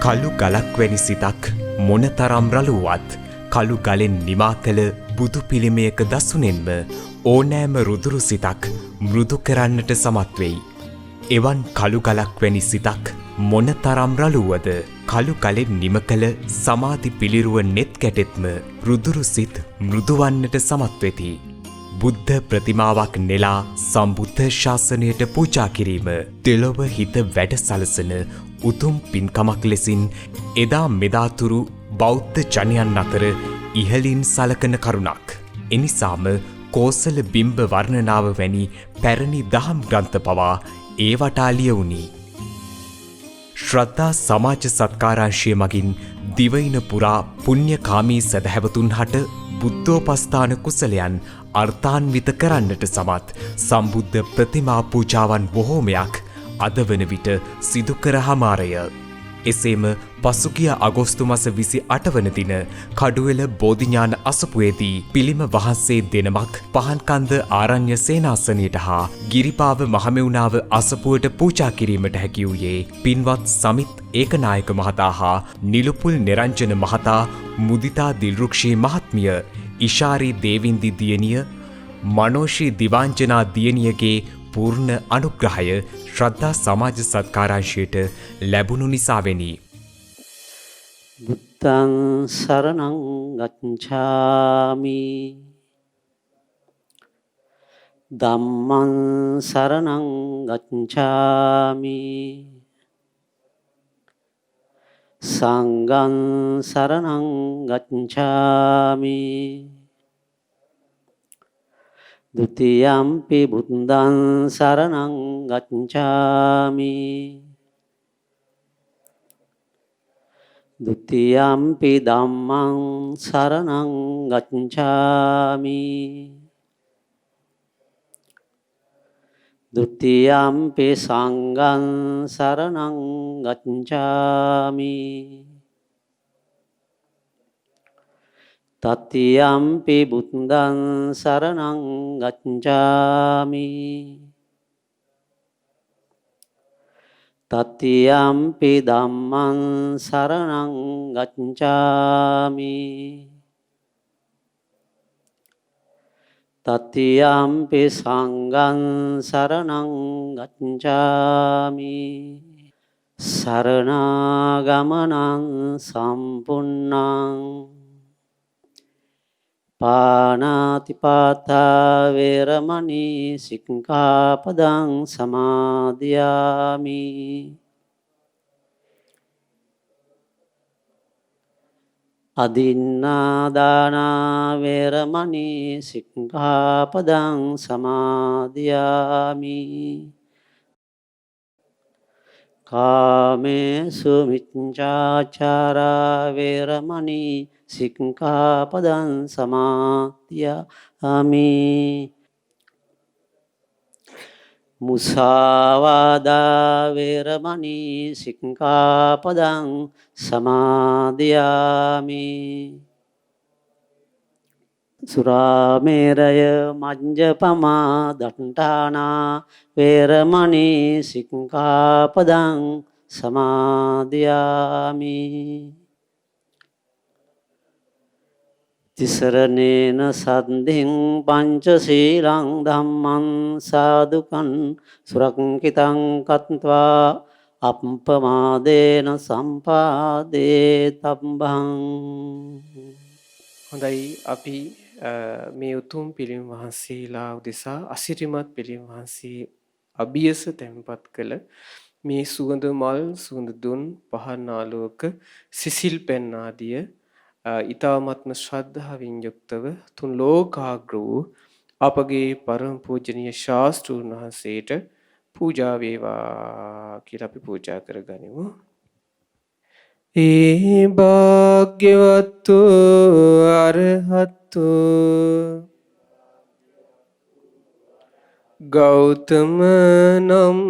කළු ගලක් වැනි සිතක් මොනතරම් රළුවත් කළු ගලෙන් නිමා කළ බුදු පිළිමයක දසුනෙන්ම ඕනෑම රුදුරු සිතක් මෘදු කරන්නට සමත් වෙයි. එවන් කළු ගලක් වැනි සිතක් මොනතරම් රළුවද කළු ගලෙන් නිම කළ සමාධි පිළිරුව නෙත් කැටෙත්ම රුදුරු සිත් මෘදුවන්නට සමත් වෙති. බුද්ධ ප්‍රතිමාවක් නෙලා සම්බුද්ධ ශාසනයට පූජා කිරීම දෙලොව හිත වැඩ සලසන උතුම් පින්කමක් ලෙසින් එදා මෙදාතුරු බෞද්ධ ජනයන් අතර ඉහළින් සලකන කරුණක්. එනිසාම කෝසල බිම්බ වර්ණනාව වැනි පැරණි දහම් ග්‍රන්ථ පවා ඒවට ලියවුණි. ශ්‍රද්ධා සමාජ සත්කාරංශය මගින් දිවයින පුරා පුණ්‍යකාමී සදහැවතුන් හට බුද්ධෝපස්ථාන කුසලයන් අර්ථාන්විත කරන්නට සමත් සම්බුද්ධ ප්‍රතිමා පූජාවන් බොහෝමයක් අද වන විට සිදු කර හමාරය. එසේම පසුගිය අගෝස්තු මස 28 වන දින කඩුවෙල බෝධිඥාන අසපුවේදී පිළිම වහන්සේ දෙනමක් පහන්කන්ද ආරණ්‍ය සේනාසනයට හා ගිරිපාව මහමෙවුනාව අසපුවට පූජා කිරීමට හැකි වූයේ පින්වත් සමිත් ඒකනායක මහතා හා නිලුපුල් නිරංජන මහතා, මුදිතා දිල්රුක්ෂී මහත්මිය, ඉෂාරි දේවින්දි දියණිය, මනෝෂී දිවාංජනා දියණියගේ පූර්ණ අනුග්‍රහය ශ්‍රද්ධා සමාජ සත්කාරංශයට ලැබුණු නිසාවෙනි. බුද්ධං සරණං ගච්ඡාමි ධම්මං සරණං ගච්ඡාමි සංඝං සරණං ගච්ඡාමි ဒုတိယံ පි බුද්ධං සරණං ගච්ඡාමි ဒုတိယံ පි ධම්මං සරණං ගච්ඡාමි ဒုတိယံ පි සංඝං සරණං ගච්ඡාමි တတိယံ පි බුද්ධං සරණං ගච්ඡාමි တတိယံ පි ධම්මං සරණං ගච්ඡාමි တတိယံ පි සංඝං සරණං ගච්ඡාමි සරණාගමනං සම්පුන්නං පාණාතිපාතා වේරමණී සික්ඛාපදං සමාදියාමි අදින්නාදානා වේරමණී සික්ඛාපදං සමාදියාමි කාමේසු මිච්ඡාචාරා වේරමණී සික්ඛාපදං සමාදියාමි මුසාවාදා වේරමණී සික්ඛාපදං සමාදියාමි සුරාමේරය මඤ්ජපමා දණ්ඨානා වේරමණී සික්ඛාපදං සමාදියාමි තිසරණේන සද්ධින් පංචශීලං ධම්මං සාදුකං සුරක්ඛිතං කତ୍වා අප්පමාදේන සම්පාදේ තබ්බං. හොඳයි, අපි මේ උතුම් පිළිම වහන්සේලා උදෙසා අසිරිමත් පිළිම වහන්සේ අභියස තැන්පත් කළ මේ සුගඳ මල්, සුගඳ දුන්, පහන් ආලෝක, සිසිල් පෙන් ආදිය ඊ타ත්ම ශ්‍රද්ධාවෙන් යුක්තව තුන් ලෝකාග්‍ර වූ අපගේ පරම පූජනීය ශාස්ත්‍රූන් වහන්සේට පූජා වේවා කියලා අපි පූජා කරගනිමු. ඒ භාග්‍යවත්තු අරහත්තු ගෞතම නම්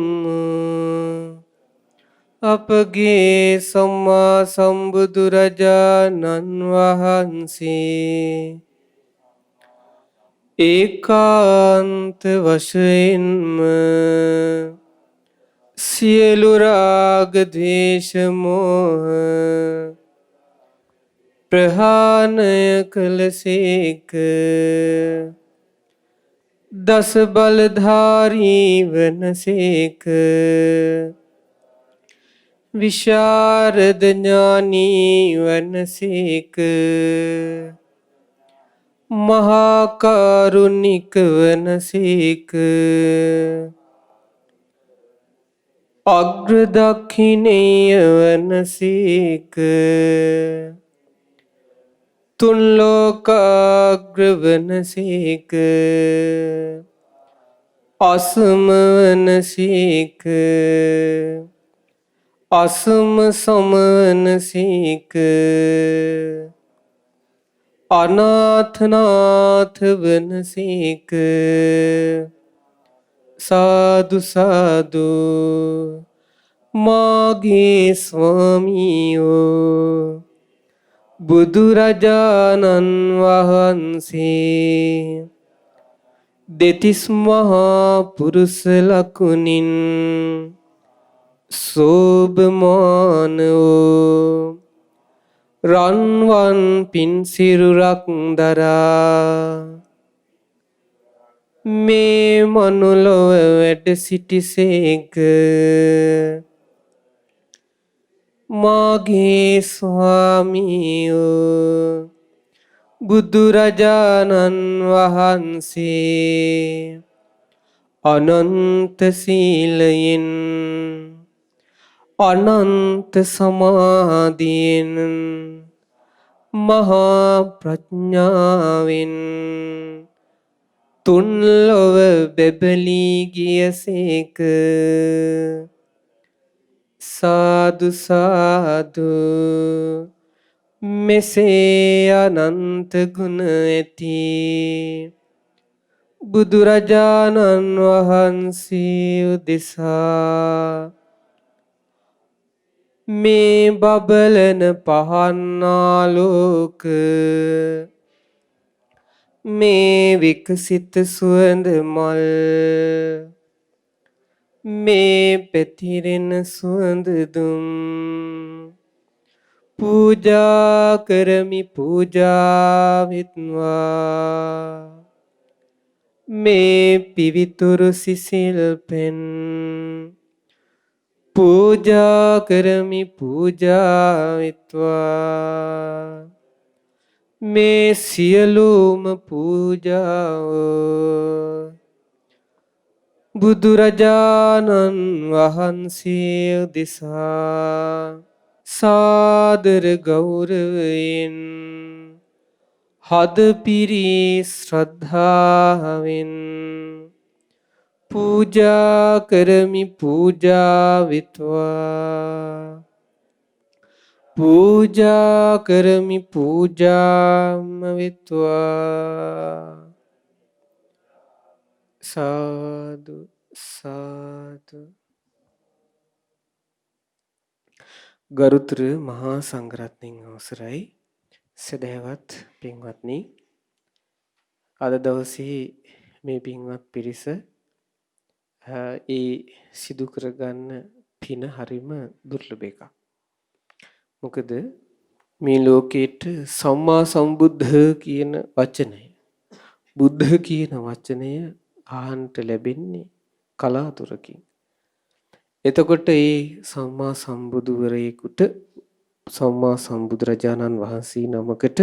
අපගේ සම්මා සම්බුදුරජාණන් වහන්සේ ඒකාන්ත වශයෙන්ම සියලු රාග ද්වේෂ මෝහ ප්‍රහාණය කළසේක. දස බලධාරී වනසේක. විශාරද ඥානී වනසේක. මහා කරුණික වනසේක. අග්‍රදක්ඛිනේය වනසේක. තුන් ලෝකාග්‍ර වනසේක. අසම වනසේක. අසම සමවනසේක. අනාථනාථ වනසේක. සාදු සාදු මාගේ ස්වාමියෝ බුදුරජාණන් වහන්සේ දෙතිස් මහා පුරුෂ ලකුණින් සෝභමාන වූ රන්වන් පින්සිරුරක් දරා මේ මනුලොව වැඩ සිටිසේක. මාගේ ස්වාමියෝ බුදුරජාණන් වහන්සේ අනන්ත සීලයෙන් අනන්ත සමාධියෙන් මහා ප්‍රඥාවෙන් තුන් ලොව බෙබලී ගියසේක. සාදු සාදු මෙසේ අනන්ත ගුණ ඇති බුදුරජාණන් වහන්සේ උදෙසා මේ බබලන පහන්නාලෝක මේ විකසිත සුවඳ මල් මේ පැතිරෙන සුවඳ දුම් පූජා කරමි පූජා විත්වා. මේ පිවිතුරු සිසිල් පෙන් පූජා කරමි පූජා විත්වා. මේ සියලුම පූජාව බුදුරජාණන් වහන්සේ උදෙසා සාදර ගෞරවයෙන් හදපිරි ශ්‍රද්ධාවෙන් පූජා කරමි පූජා විත්වා. පූජා කරමි පූජාම විත්වා. සාදු සාදු. ගරුතර මහා සංඝරත්නයන් අවසරයි සදහවත් පින්වත්නි, අද දවසේ මේ පින්වත් පිරිස ඒ සිදු කරගන්න පින හරිම දුර්ලභ එකක්. මොකද මේ ලෝකේට සම්මා සම්බුද්ධ කියන වචනය, බුද්ධ කියන වචනය ආහන්ට ලැබෙන්නේ කලාතුරකින්. එතකොට ඒ සම්මා සම්බුදුවරයෙකුට, සම්මා සම්බුදුරජාණන් වහන්සේ නමකට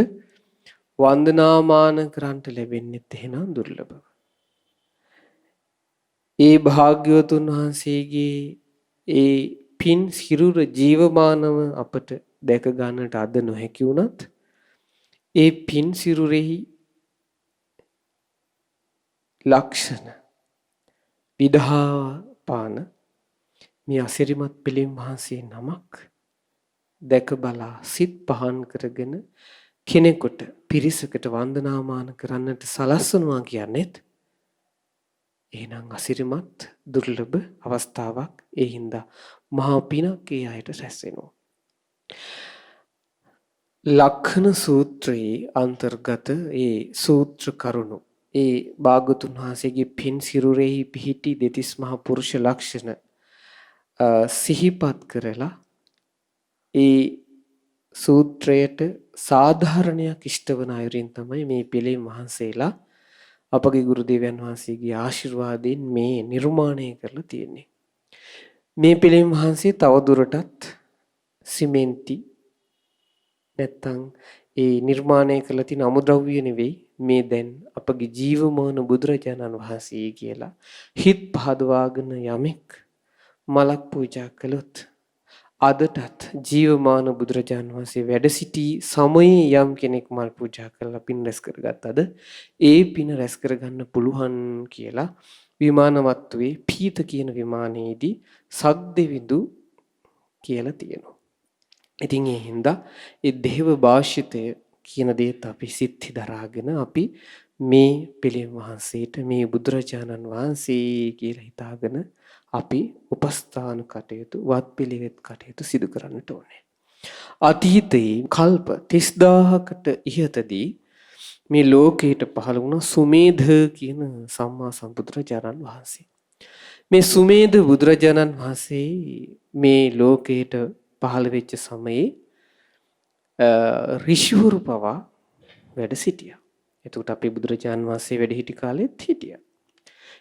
වන්දනාමාන කරන්නට ලැබෙන්නේත් එහෙනම් දුර්ලභව. ඒ භාග්‍යවතුන් වහන්සේගේ ඒ පින් සිරුර ජීවමානව අපට දැක ගන්නට අද නොහැකි වුණත්, ඒ පින් සිරුරෙහි ලක්ෂණ විදහාපාන මේ අසිරිමත් පිළිම වහන්සේ නමක් දැක බලා සිත් පහන් කරගෙන කෙනෙකුට, පිරිසකට වන්දනාමාන කරන්නට සලස්වනවා කියන්නේත් එහෙනම් අසිරිමත් දුර්ලභ අවස්ථාවක්. ඒ හින්දා මහා පිනක් ඒ අයට රැස් වෙනවා. ලක්ඛණ සූත්‍රයේ අන්තර්ගත ඒ සූත්‍ර කරුණු, ඒ භාගතුන් වහන්සේගේ පින් සිරුරෙහි පිහිටි දෙතිස් මහා පුරුෂ ලක්ෂණ සිහිපත් කරලා ඒ සූත්‍රයට සාධාරණයක් ඉෂ්ට වන අයුරින් තමයි මේ පිළිම වහන්සේලා අපගේ ගුරු දේවයන් වහන්සේගේ ආශිර්වාදයෙන් මේ නිර්මාණය කරලා තියෙන්නේ. මේ පිළිම වහන්සේ තවදුරටත් සිමෙන්ති නැත්තම් ඒ නිර්මාණය කළ තියෙන අමුද්‍රව්‍ය නෙවෙයි මේ දැන් අපගේ ජීවමාන බුදුරජාණන් වහන්සේ කියලා හිත් පහදවාගෙන යමෙක් මලක් පූජා කළොත් අදටත් ජීවමාන බුදුරජාණන් වහන්සේ වැඩ සිටි සමයේ යම් කෙනෙක් මල් පූජා කරලා පින් රැස් කරගත්තද ඒ පින රැස් කරගන්න පුළුවන් කියලා විමානවත්වයේ පීත කියන විමානයේදී සග්දෙවිඳු කියලා තියෙනවා. ඉතින් ඒ හින්දා ඒ දේව භාෂිතය කියන දේත් අපි සිත්හි දරාගෙන අපි මේ පිළිම වහන්සේට මේ බුදුරජාණන් වහන්සේ කියලා හිතාගෙන අපි උපස්ථාන කටයුතු වත් පිළිවෙත් කටයුතු සිදු කරන්නට ඕනේ. අතීතයේ කල්ප 30000කට ඉහතදී මේ ලෝකයට පහළ වුණ සුමේධ කියන සම්මා සම්බුදුරජාණන් වහන්සේ. මේ සුමේධ බුදුරජාණන් වහන්සේ මේ ලෝකයට පහළ වෙච්ච සමයේ ඍෂිවරු පවා වැඩ සිටියා. එතකොට අපේ බුදුරජාණන් වහන්සේ වැඩ සිටි කාලෙත් හිටියා.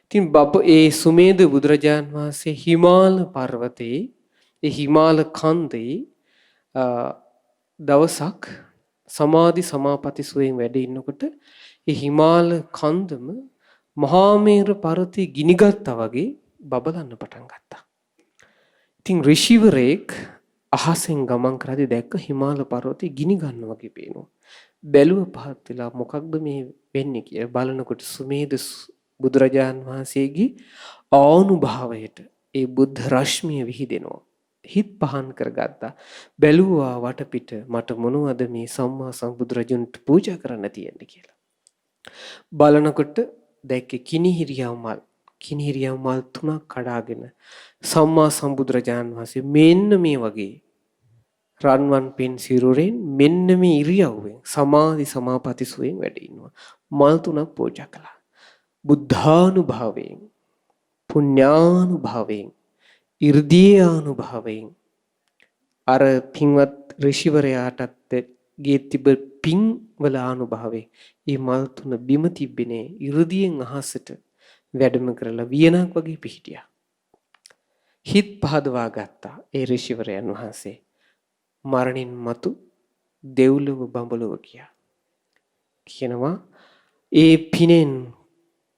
ඉතින් ඒ සුමේධ බුදුරජාණන් වහන්සේ හිමාල පර්වතයේ ඒ හිමාල කන්දේ දවසක් සමාධි සමාපatti සුවයෙන් වැඩ ඉන්නකොට ඒ හිමාල කන්දම මහා මේරු පර්වතේ ගිනිගත්තා වගේ බබලන්න පටන් ගත්තා. ඉතින් ඍෂිවරයෙක් අහසෙන් ගමන් කරද්දී දැක්ක හිමාල පර්වතේ ගිනි ගන්නවා වගේ පේනවා. බැලුව පහත් වෙලා මොකක්ද මේ වෙන්නේ කියලා බලනකොට සුමේධ බුදුරජාණන් වහන්සේගේ ආනුභාවයට ඒ බුද්ධ රශ්මිය විහිදෙනවා. හිත පහන් කරගත්තා. බැලුවා වටපිට මට මොනවද මේ සම්මා සම්බුදුරජුන්ට පූජා කරන්න තියෙන්නේ කියලා. බලනකොට දැක්කේ කිනිහිරියව මල් 3ක් කඩාගෙන සම්මා සම්බුදුරජාණන් වහන්සේ මෙන්න මේ වගේ රන්වන් පින් සිරුරෙන් මෙන්න මේ ඉරියව්වෙන් සමාධි සමාපatti සුවයෙන් වැඩ ඉන්නවා. මල් 3ක් පූජා කළා. බුද්ධානුභාවයෙන් පුණ්‍යානුභාවයෙන් 이르දියානුභාවයෙන් අර පින්වත් ඍෂිවරයාටත් ගේ තිබ පින් වල අනුභවයෙන් මේ මල් 3 බිම තිබෙනේ 이르දියෙන් අහසට වැඩම කරලා වියනක් වගේ පිහිටියා. හිත පහදවා ගත්තා ඒ ඍෂිවරයන් වහන්සේ. මරණින් මතු දෙව්ලොව බඹලොව කියනවා ඒ පිනෙන්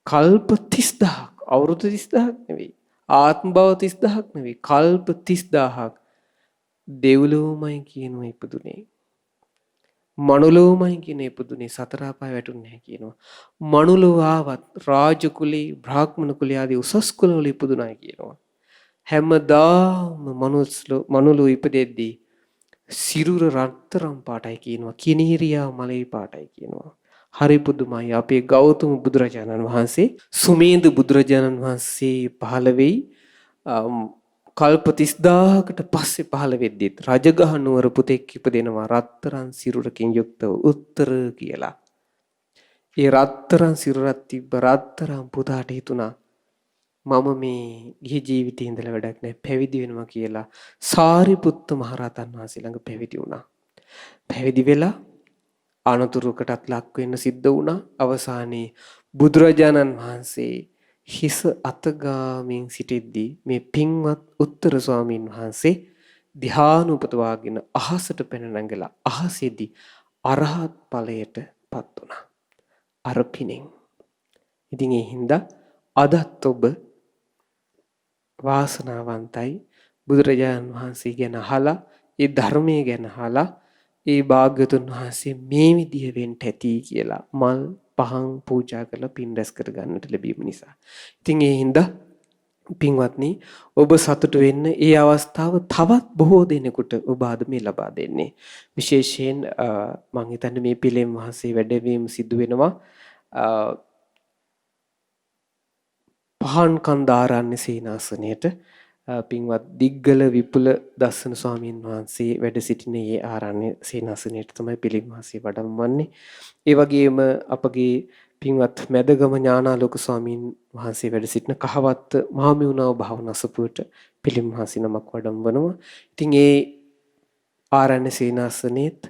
කල්ප 30000ක් අවුරුදු 30000ක් නෙවෙයි ආත්ම භව 30000ක් නෙවෙයි කල්ප 30000ක් දෙව්ලොවමයි කියනවා ඉපදුනේ. මනුලොවමයි කියන ඉපදුනේ සතර අපාය වැටුන්නේ නැහැ කියනවා. මනුලොව ආවත් රාජ කුලේ බ්‍රාහ්මණ කුලේ ආදී උසස් කුලවල ඉපදුනායි කියනවා. හැමදාම මනුලොව ඉපදෙද්දී සිරුර රත්තරන් පාටයි කියනවා. කිනිහිරියා මලේ පාටයි කියනවා. හරි පුදුමයි. අපේ ගෞතම බුදුරජාණන් වහන්සේ සුමේධ බුදුරජාණන් වහන්සේ පහළ වෙයි කල්ප 30000කට පස්සේ පහළ වෙද්දිත් රජගහ නුවර පුතෙක් ඉපදෙනවා රත්තරන් සිරුරකින් යුක්තව උත්තර කියලා. ඒ රත්තරන් සිරුරක් තිබ්බ රත්තරන් පුතාට හිතුණා මම මේ ගිහි ජීවිතේ ඉඳලා වැඩක් නැහැ පැවිදි වෙනවා කියලා සාරිපුත්ත මහරහතන් වහන්සේ ළඟ පැවිදි වුණා. පැවිදි වෙලා අනතුරුකටත් ලක් වෙන්න සිද්ධ වුණා. අවසානයේ බුදුරජාණන් වහන්සේ හිස අතගාමින් සිටිද්දී මේ පින්වත් උත්තර ස්වාමීන් වහන්සේ ධ්‍යාන උපදවාගෙන අහසට පැන නැගලා අහසේදී අරහත් ඵලයට පත් වුණා. අර පිනෙන්. ඉතින් ඒ හින්දා අදත් ඔබ වාසනාවන්තයි බුදුරජාණන් වහන්සේ ගැන අහලා ඒ ධර්මයේ ගැන අහලා ඒ භාග්‍යතුන් වහන්සේ මේ විදිහ වෙන්න ඇති කියලා මල් පහන් පූජා කරලා පින් රැස් කර ගන්නට ලැබීම නිසා. ඉතින් ඒ හින්දා පින්වත්නි ඔබ සතුටු වෙන්න ඒ අවස්ථාව තවත් බොහෝ දෙනෙකුට ඔබ අද මේ ලබා දෙන්නේ. විශේෂයෙන් මම හිතන්නේ මේ පිළිම වහන්සේ වැඩවීම සිදු වෙනවා පහන් කන්දාරාණ්‍ය සේනාසනයේට පින්වත් දිග්ගල විපුල දස්සන ස්වාමීන් වහන්සේ වැඩ සිටින ඒ ආරණ්‍ය සේනාසනයට තමයි පිළිම වහන්සේ වඩම්වන්නේ. ඒ වගේම අපගේ පින්වත් මැදගම ඥානාලෝක ස්වාමීන් වහන්සේ වැඩ සිටින කහවත්ත මහමෙවුනාව භාවනා සපුවට පිළිම වහන්සේ නමක් වඩම්වනවා. ඉතින් ඒ ආරණ්‍ය සේනාසනයේත්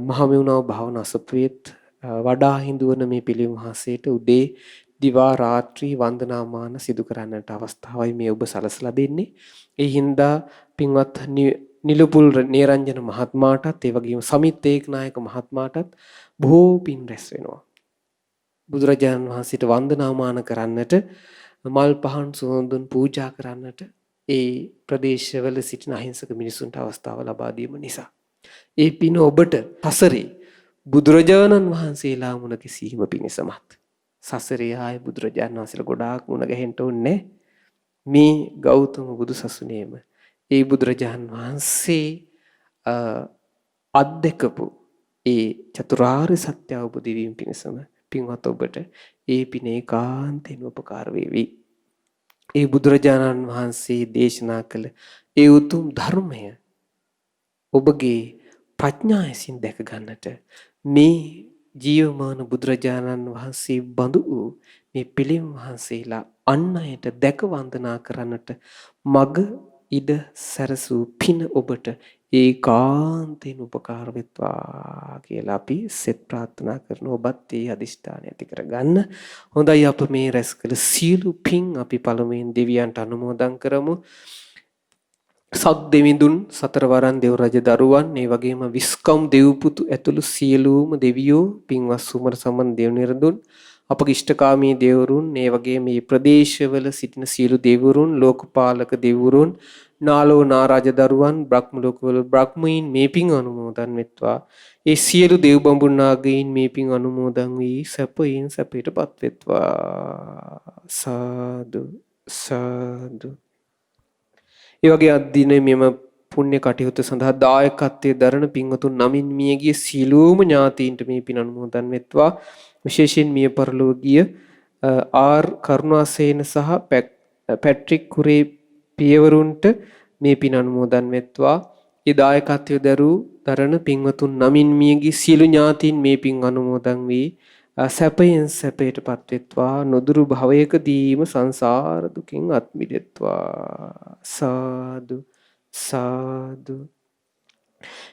මහමෙවුනාව භාවනා සපුවේත් වඩා හිඳුවන මේ පිළිම වහන්සේට උදේ දිවා රාත්‍රී වන්දනාමාන සිදු කරන්නට අවස්ථාවයි මේ ඔබ සලසලා දෙන්නේ. ඒ හින්දා පින්වත් නිලුපුල් නිරංජන මහත්මයාටත් ඒ වගේම සමිත් ඒකනායක මහත්මයාටත් බොහෝ පින් රැස් වෙනවා. බුදුරජාණන් වහන්සේට වන්දනාමාන කරන්නට මල් පහන් සුවඳුන් පූජා කරන්නට ඒ ප්‍රදේශවල සිටින අහිංසක මිනිසුන්ට අවස්ථාව ලබා දීම නිසා. ඒ පින ඔබට සසරේ බුදුරජාණන් වහන්සේලා මුණ ගැසීම පිණිසමත්. සසරේ ආයේ බුදුරජාණන් වහන්සේලා ගොඩාක් මුණ ගැහෙන්න ඕනේ. මේ ගෞතම බුදු සසුනේම ඒ බුදුරජාණන් වහන්සේ අත්දකපු ඒ චතුරාර්ය සත්‍ය අවබෝධ වීම පිණිසම පින්වත් ඔබට ඒ පින ඒකාන්තයෙන් උපකාර වේවි. ඒ බුදුරජාණන් වහන්සේ දේශනා කළ ඒ උතුම් ධර්මය ඔබගේ ප්‍රඥාවෙන් දැක ගන්නට මේ ජීවමාන බුදුරජාණන් වහන්සේ බඳු වූ මේ පිළිම වහන්සේලා අන් අයට දැක වන්දනා කරන්නට මග ඉඩ සැරසූ පින ඔබට ඒකාන්තයෙන් උපකාර වෙත්වා කියලා අපි සෙත් ප්‍රාර්ථනා කරන ඔබත් ඒ අදිෂ්ඨානය ඇති කරගන්න. හොඳයි අප මේ රැස් කළ සියලු පින් අපි පළමුවෙන් දෙවියන්ට අනුමෝදන් කරමු. සත් දෙවිඳුන් සතරවරන් දෙව් රජ දරුවන් ඒ වගේම විස්කම් දෙව්පුතු ඇතුළු සියලුම දෙවියෝ පින්වත් සුමර සමන් දෙව් නිරඳුන් අපගේ ඉෂ්ඨකාමී දෙවරුන් ඒ වගේම මේ ප්‍රදේශවල සිටින සියලු දෙවිවරුන් ලෝකපාලක දෙවිවරුන් නාලෝ නාරාජ දරුවන් බ්‍රහ්ම ලෝකවල බ්‍රහ්මීන් මේ පින් අනුමෝදන් වෙත්වා. ඒ සියලු දෙව් බඹුන්නාගයින් මේ පින් අනුමෝදන් වී සැපයින් සැපයටපත් වෙත්වා. සාදු සාදු. ඒ වගේ අදිනේ මෙම පුණ්‍ය කටයුතු සඳහා දායකත්වයේ දරන පින්වතුන් නමින් මියගිය සීලෝම ඥාතීන්ට මේ පින් අනුමෝදන් වෙත්වා. විශේෂයෙන් මිය පරලොව ගිය ආර් කරුණාසේන සහ පැට්‍රික් කුරේ පියවරුන්ට මේ පින් අනුමෝදන් වෙත්වා. ඒ දායකත්වයේ දරන පින්වතුන් නමින් මියගිය සියලු ඥාතීන් මේ පින් අනුමෝදන් වී සැපයෙන් සැපයටපත් වෙත්වා. නොදුරු භවයකදීම සංසාර දුකින් අත් මිදෙත්වා. සාදු සාදු.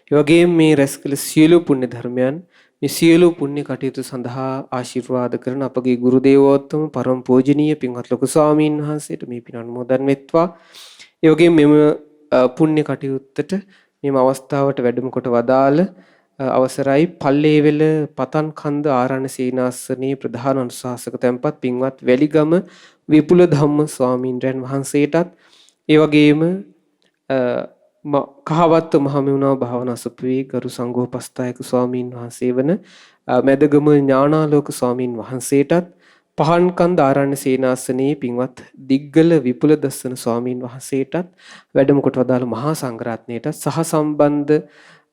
ඒ වගේම මේ රැස් කළ සියලු පුණ්‍ය ධර්මයන් මේ සියලු පුණ්‍ය කටයුතු සඳහා ආශිර්වාද කරන අපගේ ගුරු දේවෝත්තම පරම පූජනීය පින්වත් ලොකු ස්වාමීන් වහන්සේට මේ පින් අනුමෝදන් වෙත්වා. ඒ වගේම මෙම පුණ්‍ය කටයුත්තට මෙම අවස්ථාවට වැඩම කොට වදාළ අවසරයි පල්ලේවෙල පතන් කන්ද ආරණ්‍ය සේනාසනයේ ප්‍රධාන අනුශාසක තැන්පත් පින්වත් වැලිගම විපුල ධම්ම ස්වාමීන්ද්‍රයන් වහන්සේටත් ඒ වගේම කහවත්ත මහමෙවුනාව භාවනා සපුවේ ගරු සංඝෝපස්ථායක ස්වාමීන් වහන්සේ වන මැදගම ඥානාලෝක ස්වාමීන් වහන්සේටත් පහන් කන්ද ආරණ්‍ය සේනාසනයේ පින්වත් දිග්ගල විපුල දස්සන ස්වාමීන් වහන්සේටත් වැඩම කොට වදාළ මහා සංඝරත්නයටත් සහ සම්බන්ධ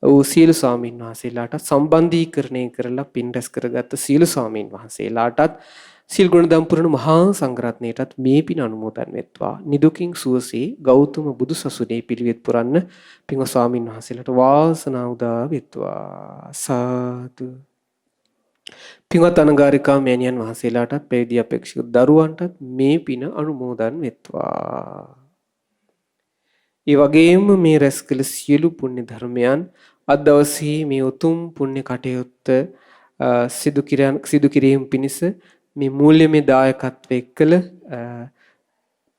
වූ සීල ස්වාමීන් වහන්සේලාට සම්බන්ධීකරණය කරලා පින් රැස් කරගත්ත සීල ස්වාමීන් වහන්සේලාටත් සීල් ගුණ දම් පුරන මහා සංඝරත්නයටත් මේ පින් අනුමෝදන් වෙත්වා. නිදුකින් සුවසේ ගෞතම බුදු සසුනේ පිළිවෙත් පුරන්න පින්වත් ස්වාමීන් වහන්සේලාට වාසනාව උදා වෙත්වා. සාදු. පින්වත් අනගාരികා මෑණියන් වහන්සේලාටත් පැවිදි අපේක්ෂක දරුවන්ටත් මේ පින අනුමෝදන් වෙත්වා. ඒ වගේම මේ රැස් කළ සියලු පුණ්‍ය ධර්මයන් අද දවසේ මේ උතුම් පුණ්‍ය කටයුත්ත සිදු කිරීම පිණිස මේ මූල්‍යමය දායකත්වයේ කළ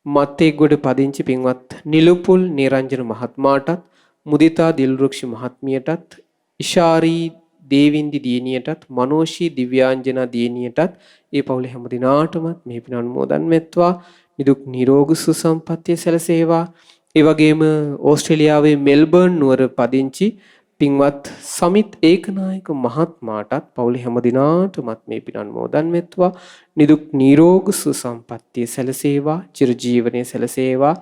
මත්තේගොඩ පදිංචි පින්වත් නිලුපුල් නිරංජන මහත්මයාටත් මුදිතා දිල්රුක්ෂ මහත්මියටත් ඉෂාරී දේවින්දි දියණියටත් මනෝෂී දිව්‍යාංජනා දියණියටත් ඒ පවුලේ හැම දිනාටමත් මේ පින අනුමෝදන් වෙත්වා. නිදුක් නිරෝගී සුවපත්තිය සැලසේවා. ඒ වගේම ඕස්ට්‍රේලියාවේ මෙල්බර්න් නුවර පදිංචි පින්වත් සමිත් ඒකනායක මහත්මයාටත් පවුලේ හැම දිනාටමත් මේ පින් අනුමෝදන් වෙත්වා. නිදුක් නිරෝගී සුවපත්තිය සැලසේවා. චිරජීවනයේ සැලසේවා.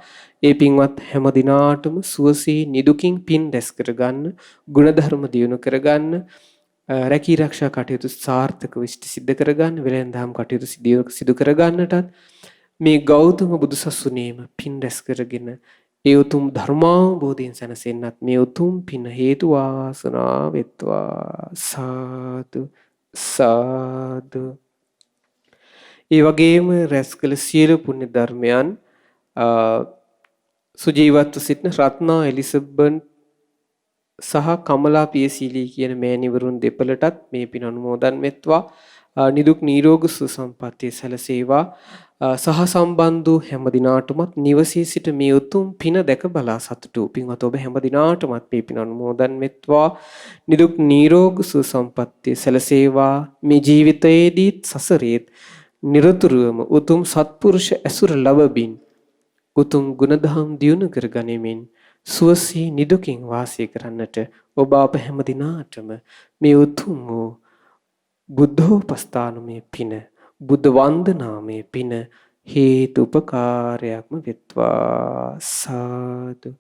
ඒ පින්වත් හැම දිනාටම සුවසේ නිදුකින් පින් රැස් කරගන්න, ගුණධර්ම දියුණු කරගන්න, රැකී ආරක්ෂා කටයුතු සාර්ථකව සිද්ධ කරගන්න, වෙළෙන්දහම් කටයුතු සිදු කරගන්නටත් මේ ගෞතම බුදුසසුනේම පින් රැස් කරගෙන ඒ උතුම් ධර්මාවබෝධයෙන් සැනසෙන්නත් මේ උතුම් පින හේතු වාසනා වෙත්වා. සාදු සාදු. ඒ වගේම රැස් කළ සියලු පුණ්‍ය ධර්මයන් සුජීවත්ව සිටින රත්නා එලිසබන් සහ කමලා පියසීලී කියන මෑණිවරුන් දෙපළටත් මේ පින් අනුමෝදන් වෙත්වා. නිදුක් නිරෝගී සුවසම්පන්නිය සැලසේවා. සහ සම්බන්ධ හැම දිනාටමත් නිවසේ සිට මේ උතුම් පින දැක බලා සතුටු පින්වත් ඔබ හැම දිනාටමත් මේ පින අනුමෝදන් වෙත්වා. නිදුක් නිරෝගී සුවසම්පන්නිය සැලසේවා. මේ ජීවිතයේදීත් සසරේත් නිරතුරුවම උතුම් සත්පුරුෂ ඇසුර ලැබමින් උතුම් ගුණධම් දියුණු කර ගනිමින් සුවසේ නිදුකින් වාසය කරන්නට ඔබ අප හැම දිනාටම මේ උතුම් වූ බුද්ධෝපස්ථානමය පින බුද්ධ වන්දනාමය පින හේතු උපකාරයක්ම වෙත්වා. සාදු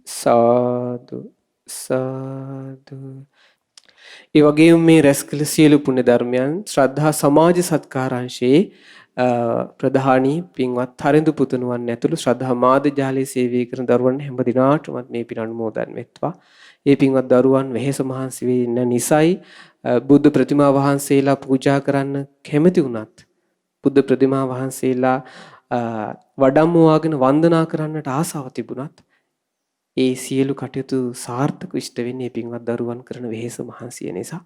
සාදු සාදු. ඒ වගේම මේ රැස් කළ සියලු පුණ්‍ය ධර්මයන් ශ්‍රද්ධා සමාජ සත්කාරංශයේ ප්‍රධානී පින්වත් හරිඳු පුතුණුවන් ඇතුළු ශ්‍රද්ධා මාධ්‍ය ජාලයේ සේවය කරන දරුවන් හැම දිනාටමත් මේ පින් අනුමෝදන් වෙත්වා. ඒ පින්වත් දරුවන් වෙහෙස මහන්සි වෙන්න නිසයි බුද්ධ ප්‍රතිමා වහන්සේලා පූජා කරන්න කැමති වුණත් බුද්ධ ප්‍රතිමා වහන්සේලා වඩම්මවාගෙන වන්දනා කරන්නට ආසාව තිබුණත් ඒ සියලු කටයුතු සාර්ථක ඉෂ්ට වෙන්නේ පින්වත් දරුවන් කරන වෙහෙස මහන්සිය නිසා.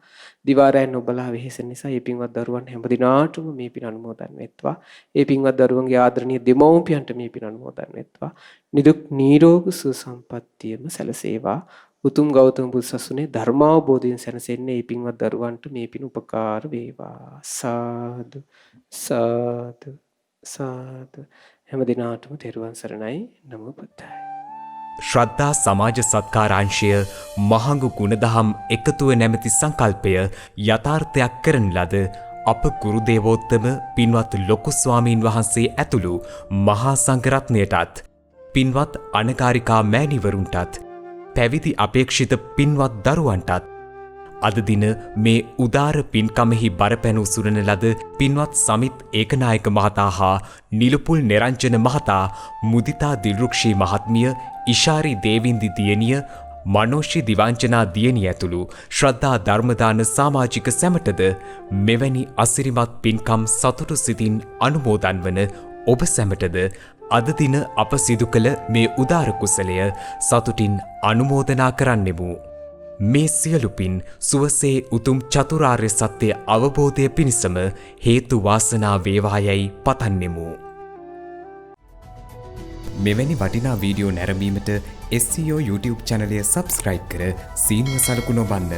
දිවාරයන් ඔබලා වෙහෙස නිසා මේ පින්වත් දරුවන් හැම දිනාටම මේ පින් අනුමෝදන් වෙත්වා. ඒ පින්වත් දරුවන්ගේ ආදරණීය දෙමව්පියන්ට මේ පින් අනුමෝදන් වෙත්වා. නිදුක් නිරෝගී සුවසම්පන්නියම සැලසේවා. උතුම් ගෞතම බුදු සසුනේ ධර්මාවබෝධයෙන් සැනසෙන්නේ මේ පින්වත් දරුවන්ට මේ පින් උපකාර වේවා. සාදු සාදු සාදු. හැම දිනාටම තෙරුවන් සරණයි. නමෝ බුද්ධාය. ශ්‍රද්ධා සමාජ සත්කාරාංශය මහඟු ගුණදහම් එකතුව නැමැති සංකල්පය යථාර්ථයක් කරන ලද අප ගුරු දේවෝත්තම පින්වත් ලොකු ස්වාමීන් වහන්සේ ඇතුළු මහා සංඝරත්නයටත් පින්වත් අනකාරිකා මෑණිවරුන්ටත් පැවිදි අපේක්ෂිත පින්වත් දරුවන්ටත් අද දින මේ උදාර පින්කමෙහි බරපැන උසුරන ලද පින්වත් සමිත් ඒකනායක මහතා හා නිලුපුල් නිරංජන මහතා, මුදිතා දිල්රුක්ෂී මහත්මිය, ඉෂාරි දේවින්දි දියණිය, මනෝෂි දිවංජනා දියණිය ඇතුළු ශ්‍රද්ධා ධර්මදාන සමාජික සැමටද මෙවැනි අසිරිමත් පින්කම් සතුටු සිතින් අනුමෝදන් වන ඔබ සැමටද අද දින අප සිදු කළ මේ උදාර කුසලය සතුටින් අනුමෝදනා කරන්නෙමු. මේ සියලු පින් සුවසේ උතුම් චතුරාර්ය සත්‍ය අවබෝධය පිණිසම හේතු වාසනා වේවායයි පතන්නෙමු. මෙවැනි වටිනා වීඩියෝ නැරඹීමට SCO YouTube චැනලය සබ්ස්ක්‍රයිබ් කර සීනුව සලකුණ ඔබන්න.